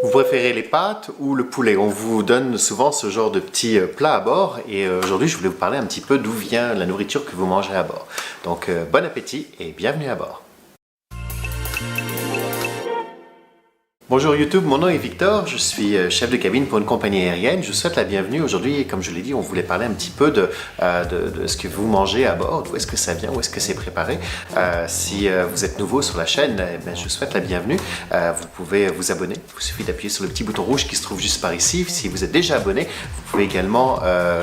Vous préférez les pâtes ou le poulet? On vous donne souvent ce genre de petits plats à bord et aujourd'hui je voulais vous parler un petit peu d'où vient la nourriture que vous mangez à bord. Donc bon appétit et bienvenue à bord. Bonjour YouTube, mon nom est Victor, je suis chef de cabine pour une compagnie aérienne. Je vous souhaite la bienvenue. Aujourd'hui, comme je l'ai dit, on voulait parler un petit peu de ce que vous mangez à bord, d'où est-ce que ça vient, où est-ce que c'est préparé. Si vous êtes nouveau sur la chaîne, je vous souhaite la bienvenue. Vous pouvez vous abonner, il vous suffit d'appuyer sur le petit bouton rouge qui se trouve juste par ici. Si vous êtes déjà abonné, vous pouvez également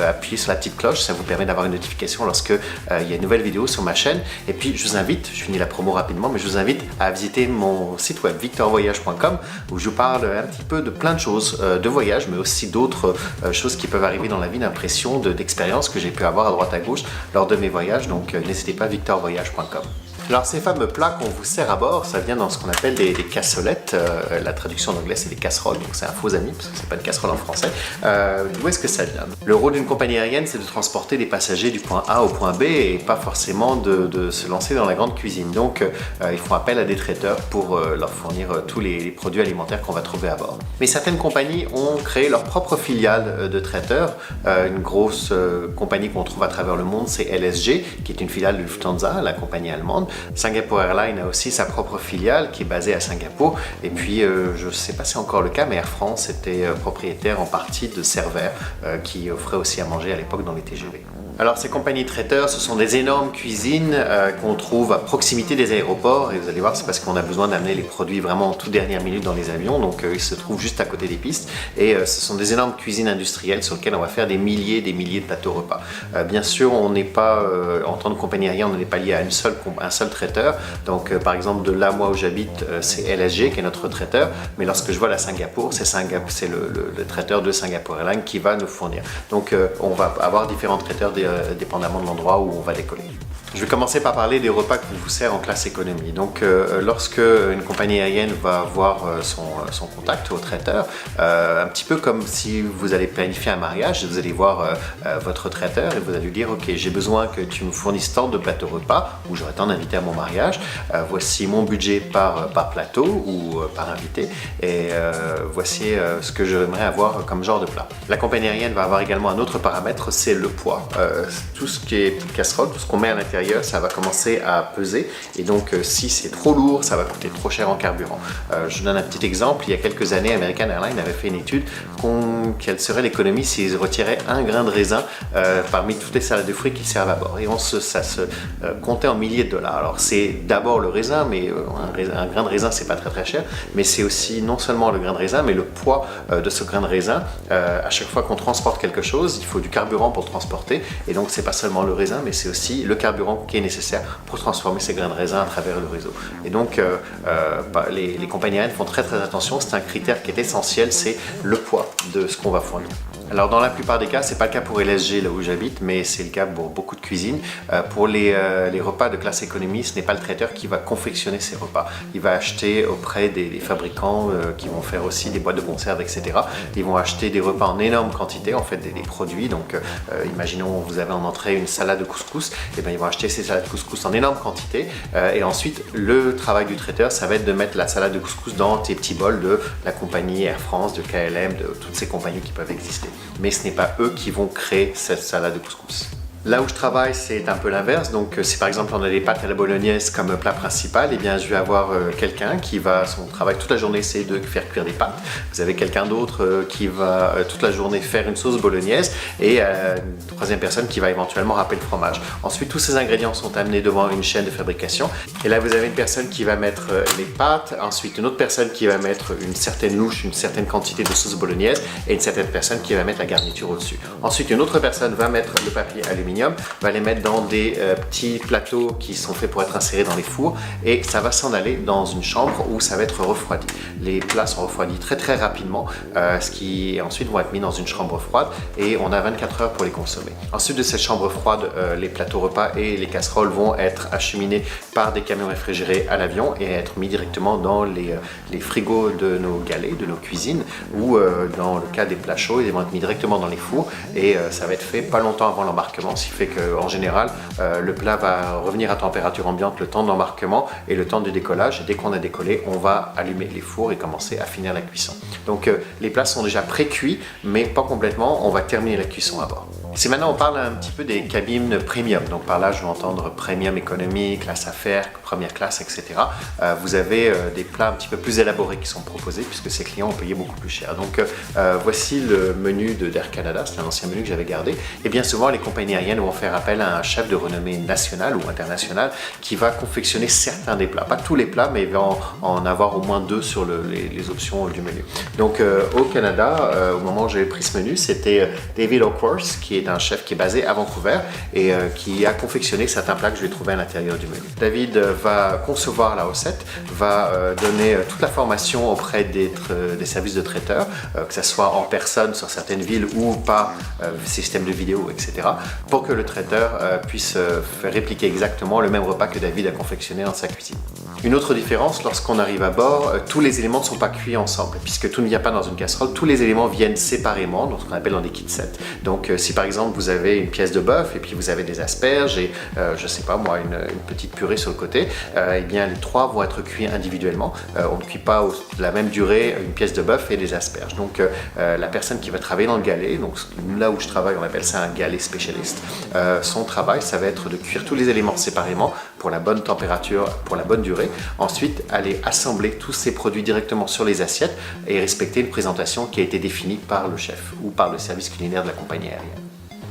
appuyer sur la petite cloche, ça vous permet d'avoir une notification lorsque il y a une nouvelle vidéo sur ma chaîne. Et puis je vous invite, je finis la promo rapidement, mais je vous invite à visiter mon site web victorvoyage.com où je vous parle un petit peu de plein de choses, de voyage, mais aussi d'autres choses qui peuvent arriver dans la vie, d'impressions, d'expériences que j'ai pu avoir à droite à gauche lors de mes voyages. Donc n'hésitez pas, victorvoyage.com. Alors ces fameux plats qu'on vous sert à bord, ça vient dans ce qu'on appelle des cassolettes. La traduction en anglais c'est des casseroles, donc c'est un faux ami parce que c'est pas une casserole en français. D'où est-ce que ça vient? Le rôle d'une compagnie aérienne c'est de transporter des passagers du point A au point B et pas forcément de se lancer dans la grande cuisine. Donc ils font appel à des traiteurs pour leur fournir tous les produits alimentaires qu'on va trouver à bord. Mais certaines compagnies ont créé leur propre filiale de traiteurs. Une grosse compagnie qu'on trouve à travers le monde c'est LSG qui est une filiale de Lufthansa, la compagnie allemande. Singapore Airlines a aussi sa propre filiale qui est basée à Singapour. Et puis, je ne sais pas si c'est encore le cas, mais Air France était propriétaire en partie de Cervère qui offrait aussi à manger à l'époque dans les TGV. Alors ces compagnies traiteurs, ce sont des énormes cuisines qu'on trouve à proximité des aéroports et vous allez voir c'est parce qu'on a besoin d'amener les produits vraiment en toute dernière minute dans les avions, donc ils se trouvent juste à côté des pistes et ce sont des énormes cuisines industrielles sur lesquelles on va faire des milliers de plateaux repas. Bien sûr on n'est pas, en tant que compagnie aérienne, on n'est pas lié à un seul traiteur, donc par exemple de là moi où j'habite c'est LSG qui est notre traiteur, mais lorsque je vole à Singapour, c'est le traiteur de Singapore Airlines qui va nous fournir. Donc on va avoir différents traiteurs dépendamment de l'endroit où on va décoller. Je vais commencer par parler des repas qu'on vous sert en classe économie. Donc, lorsque une compagnie aérienne va avoir son contact au traiteur, un petit peu comme si vous allez planifier un mariage, vous allez voir votre traiteur et vous allez lui dire « Ok, j'ai besoin que tu me fournisses tant de plateaux repas ou j'aurai tant d'invités à mon mariage. Voici mon budget par plateau ou par invité et voici ce que j'aimerais avoir comme genre de plat. » La compagnie aérienne va avoir également un autre paramètre, c'est le poids. Tout ce qui est petite casserole, tout ce qu'on met à l'intérieur, ça va commencer à peser et donc si c'est trop lourd, ça va coûter trop cher en carburant. Je vous donne un petit exemple, il y a quelques années, American Airlines avait fait une étude quelle serait l'économie s'ils retiraient un grain de raisin parmi toutes les salades de fruits qu'ils servent à bord et ça se comptait en milliers de dollars. Alors c'est d'abord le raisin, mais un grain de raisin c'est pas très cher, mais c'est aussi non seulement le grain de raisin, mais le poids de ce grain de raisin. À chaque fois qu'on transporte quelque chose, il faut du carburant pour le transporter et donc c'est pas seulement le raisin, mais c'est aussi le carburant qui est nécessaire pour transformer ces grains de raisin à travers le réseau. Et donc les compagnies aériennes font très attention, c'est un critère qui est essentiel, c'est le poids de ce qu'on va fournir. Alors dans la plupart des cas, c'est pas le cas pour LSG là où j'habite, mais c'est le cas pour beaucoup de cuisines. Pour les repas de classe économie, ce n'est pas le traiteur qui va confectionner ces repas. Il va acheter auprès des fabricants qui vont faire aussi des boîtes de conserve, etc. Ils vont acheter des repas en énorme quantité, en fait des produits. Donc imaginons vous avez en entrée une salade de couscous, et bien ils vont acheter ces salades de couscous en énorme quantité. Et ensuite, le travail du traiteur, ça va être de mettre la salade de couscous dans tes petits bols de la compagnie Air France, de KLM, de toutes ces compagnies qui peuvent exister. Mais ce n'est pas eux qui vont créer cette salade de couscous. Là où je travaille, c'est un peu l'inverse. Donc, si par exemple on a des pâtes à la bolognaise comme plat principal, eh bien je vais avoir quelqu'un qui va, son travail toute la journée, c'est de faire cuire des pâtes. Vous avez quelqu'un d'autre qui va toute la journée faire une sauce bolognaise et une troisième personne qui va éventuellement râper le fromage. Ensuite, tous ces ingrédients sont amenés devant une chaîne de fabrication. Et là, vous avez une personne qui va mettre les pâtes, ensuite une autre personne qui va mettre une certaine louche, une certaine quantité de sauce bolognaise et une certaine personne qui va mettre la garniture au-dessus. Ensuite, une autre personne va mettre le papier aluminium, va les mettre dans des petits plateaux qui sont faits pour être insérés dans les fours et ça va s'en aller dans une chambre où ça va être refroidi. Les plats sont refroidis très rapidement, ce qui ensuite vont être mis dans une chambre froide et on a 24 heures pour les consommer. Ensuite de cette chambre froide, les plateaux repas et les casseroles vont être acheminés par des camions réfrigérés à l'avion et être mis directement dans les frigos de nos galets, de nos cuisines, ou dans le cas des plats chauds, ils vont être mis directement dans les fours et ça va être fait pas longtemps avant l'embarquement, ce qui fait qu'en général, le plat va revenir à température ambiante le temps de l'embarquement et le temps du décollage. Et dès qu'on a décollé, on va allumer les fours et commencer à finir la cuisson. Donc les plats sont déjà pré-cuits, mais pas complètement, on va terminer la cuisson à bord. Si maintenant on parle un petit peu des cabines premium, donc par là je vais entendre premium économie, classe affaires, première classe, etc. Vous avez des plats un petit peu plus élaborés qui sont proposés puisque ces clients ont payé beaucoup plus cher. Donc voici le menu d'Air Canada, c'est un ancien menu que j'avais gardé. Et bien souvent les compagnies aériennes vont faire appel à un chef de renommée nationale ou internationale qui va confectionner certains des plats, pas tous les plats, mais il va en avoir au moins 2 sur les options du menu. Donc au Canada, au moment où j'avais pris ce menu, c'était David O'Course qui est un chef qui est basé à Vancouver et qui a confectionné certains plats que je vais trouver à l'intérieur du menu. David va concevoir la recette, va donner toute la formation auprès des services de traiteurs, que ce soit en personne sur certaines villes ou par système de vidéo, etc., pour que le traiteur puisse faire répliquer exactement le même repas que David a confectionné dans sa cuisine. Une autre différence, lorsqu'on arrive à bord, tous les éléments ne sont pas cuits ensemble, puisque tout ne vient pas dans une casserole, tous les éléments viennent séparément, donc ce qu'on appelle dans des kit sets. Donc si par exemple vous avez une pièce de bœuf et puis vous avez des asperges et je sais pas moi une petite purée sur le côté, eh bien les 3 vont être cuits individuellement. On ne cuit pas la même durée une pièce de bœuf et des asperges. Donc la personne qui va travailler dans le galet, donc là où je travaille on appelle ça un galet spécialiste, son travail ça va être de cuire tous les éléments séparément pour la bonne température, pour la bonne durée. Ensuite aller assembler tous ces produits directement sur les assiettes et respecter une présentation qui a été définie par le chef ou par le service culinaire de la compagnie aérienne.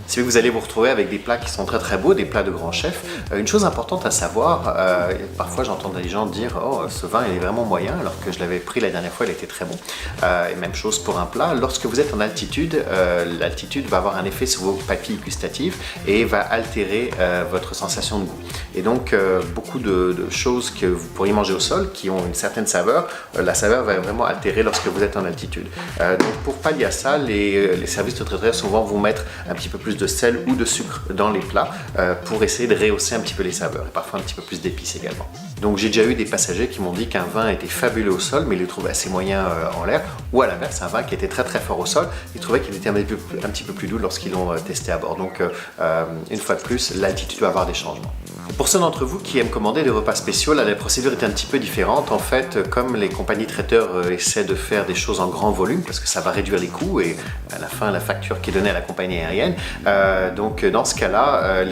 Si vous allez vous retrouver avec des plats qui sont très très beaux, des plats de grands chefs, une chose importante à savoir, parfois j'entends des gens dire « Oh, ce vin il est vraiment moyen » alors que je l'avais pris la dernière fois, il était très bon. Et même chose pour un plat, lorsque vous êtes en altitude, l'altitude va avoir un effet sur vos papilles gustatives et va altérer votre sensation de goût. Et donc beaucoup de choses que vous pourriez manger au sol qui ont une certaine saveur, la saveur va vraiment altérer lorsque vous êtes en altitude. Donc pour pallier à ça, les services de traiteurs souvent vont mettre un petit peu plus de sel ou de sucre dans les plats pour essayer de rehausser un petit peu les saveurs et parfois un petit peu plus d'épices également. Donc j'ai déjà eu des passagers qui m'ont dit qu'un vin était fabuleux au sol mais ils le trouvaient assez moyen en l'air, ou à l'inverse un vin qui était très très fort au sol, ils trouvaient qu'il était un petit peu plus doux lorsqu'ils l'ont testé à bord. Donc une fois de plus, l'altitude va avoir des changements. Pour ceux d'entre vous qui aiment commander des repas spéciaux, là, la procédure est un petit peu différente. En fait, comme les compagnies traiteurs essaient de faire des choses en grand volume, parce que ça va réduire les coûts et à la fin, la facture qui est donnée à la compagnie aérienne. Donc, dans ce cas-là,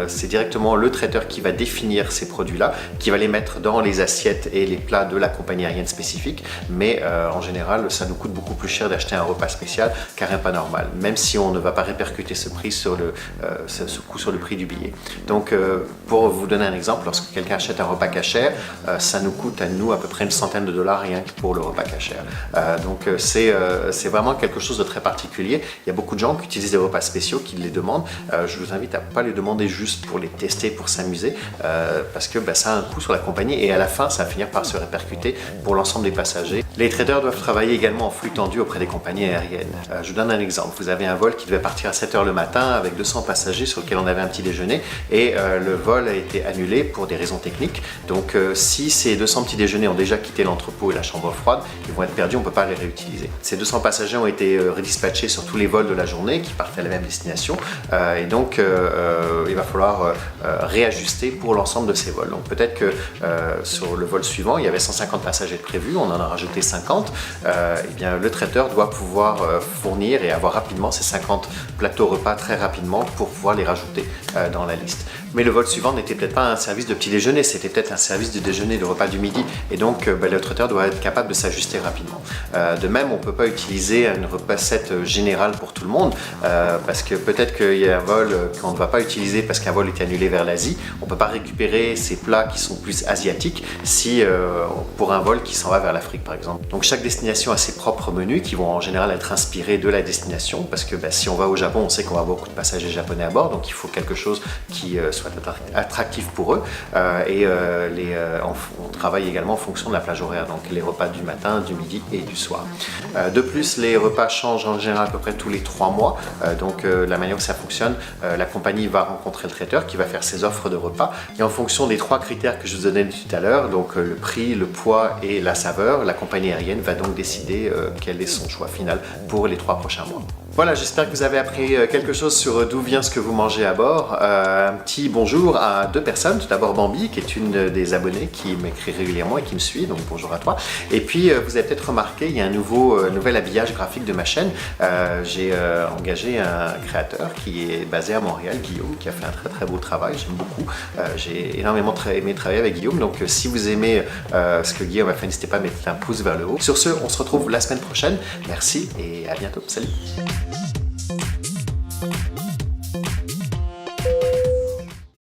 c'est directement le traiteur qui va définir ces produits-là, qui va les mettre dans les assiettes et les plats de la compagnie aérienne spécifique. Mais en général, ça nous coûte beaucoup plus cher d'acheter un repas spécial qu'un repas normal, même si on ne va pas répercuter ce prix sur ce coût sur le prix du billet. Donc, pour vous donner un exemple, lorsque quelqu'un achète un repas cachère, ça nous coûte à nous à peu près une centaine de dollars rien que pour le repas cachère. Donc c'est vraiment quelque chose de très particulier. Il y a beaucoup de gens qui utilisent des repas spéciaux, qui les demandent. Je vous invite à ne pas les demander juste pour les tester, pour s'amuser, parce que ça a un coût sur la compagnie et à la fin, ça va finir par se répercuter pour l'ensemble des passagers. Les traders doivent travailler également en flux tendu auprès des compagnies aériennes. Je vous donne un exemple. Vous avez un vol qui devait partir à 7 h le matin avec 200 passagers sur lequel on avait un petit déjeuner et le vol a été annulé pour des raisons techniques. Donc si ces 200 petits déjeuners ont déjà quitté l'entrepôt et la chambre froide, ils vont être perdus, on ne peut pas les réutiliser. Ces 200 passagers ont été redispatchés sur tous les vols de la journée qui partaient à la même destination et donc il va falloir réajuster pour l'ensemble de ces vols. Donc peut-être que sur le vol suivant, il y avait 150 passagers de prévus, on en a rajouté 50, et bien le traiteur doit pouvoir fournir et avoir rapidement ces 50 plateaux repas très rapidement pour pouvoir les rajouter dans la liste. Mais le vol suivant n'était peut-être pas un service de petit déjeuner, c'était peut-être un service de déjeuner, de repas du midi, et donc le traiteur doit être capable de s'ajuster rapidement. De même, on ne peut pas utiliser une recette générale pour tout le monde, parce que peut-être qu'il y a un vol qu'on ne va pas utiliser parce qu'un vol est annulé vers l'Asie, on ne peut pas récupérer ces plats qui sont plus asiatiques si pour un vol qui s'en va vers l'Afrique par exemple. Donc chaque destination a ses propres menus qui vont en général être inspirés de la destination, parce que si on va au Japon, on sait qu'on va avoir beaucoup de passagers japonais à bord, donc il faut quelque chose qui soit soit attractif pour eux. On travaille également en fonction de la plage horaire, donc les repas du matin, du midi et du soir. De plus, les repas changent en général à peu près tous les 3 mois. Donc la manière que ça fonctionne, la compagnie va rencontrer le traiteur qui va faire ses offres de repas. Et en fonction des 3 critères que je vous donnais tout à l'heure, donc le prix, le poids et la saveur, la compagnie aérienne va donc décider quel est son choix final pour les 3 prochains mois. Voilà, j'espère que vous avez appris quelque chose sur d'où vient ce que vous mangez à bord. Un petit bonjour à 2 personnes. Tout d'abord Bambi, qui est une des abonnées qui m'écrit régulièrement et qui me suit, donc bonjour à toi. Et puis, vous avez peut-être remarqué, il y a un nouvel habillage graphique de ma chaîne. J'ai engagé un créateur qui est basé à Montréal, Guillaume, qui a fait un très très beau travail, j'aime beaucoup. J'ai énormément aimé travailler avec Guillaume, donc si vous aimez ce que Guillaume a fait, n'hésitez pas à mettre un pouce vers le haut. Sur ce, on se retrouve la semaine prochaine. Merci et à bientôt. Salut!